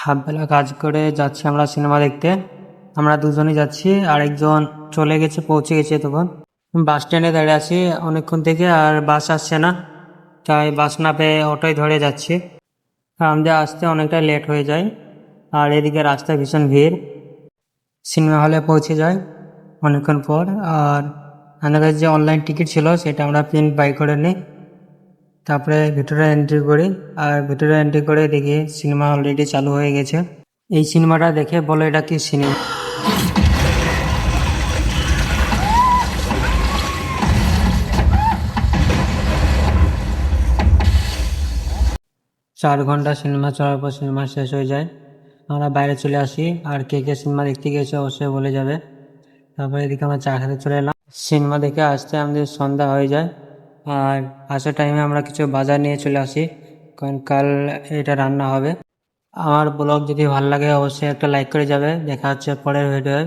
হাফবেলা কাজ করে যাচ্ছি আমরা সিনেমা দেখতে। আমরা দুজনই যাচ্ছি, আরেকজন চলে গেছে, পৌঁছে গেছে তখন। বাস স্ট্যান্ডে দাঁড়িয়ে আছি অনেকক্ষণ থেকে, আর বাস আসছে না, তাই বাস না পেয়ে অটোয় ধরে যাচ্ছি। আমাদের আসতে অনেকটা লেট হয়ে যায়, আর এদিকে রাস্তায় ভীষণ ভিড়। সিনেমা হলে পৌঁছে যাই অনেকক্ষণ পর, আর আমাদের কাছে যে অনলাইন টিকিট ছিল সেটা আমরা প্রিন্ট বাই করে নিই। তারপরে ভিতরে এন্ট্রি করি, আর ভিতরে এন্ট্রি করে দেখি সিনেমা অলরেডি চালু হয়ে গেছে। এই সিনেমাটা দেখে বলো এটা কি সিনেমা। 4 ঘন্টা সিনেমা চলার পর সিনেমা শেষ হয়ে যায়, আমরা বাইরে চলে আসি। আর কে কে সিনেমা দেখতে গেছে অবশ্যই বলে যাবে। তারপরে এদিকে আমরা চা খেতে চলে এলাম। সিনেমা দেখে আসতে আমাদের সন্ধ্যা হয়ে যায়, আর আসার টাইমে আমরা কিছু বাজার নিয়ে চলে আসি, কারণ কাল এটা রান্না হবে। আমার ব্লগ যদি ভালো লাগে অবশ্যই একটা লাইক করে যাবে। দেখা হচ্ছে পরের ভিডিওয়।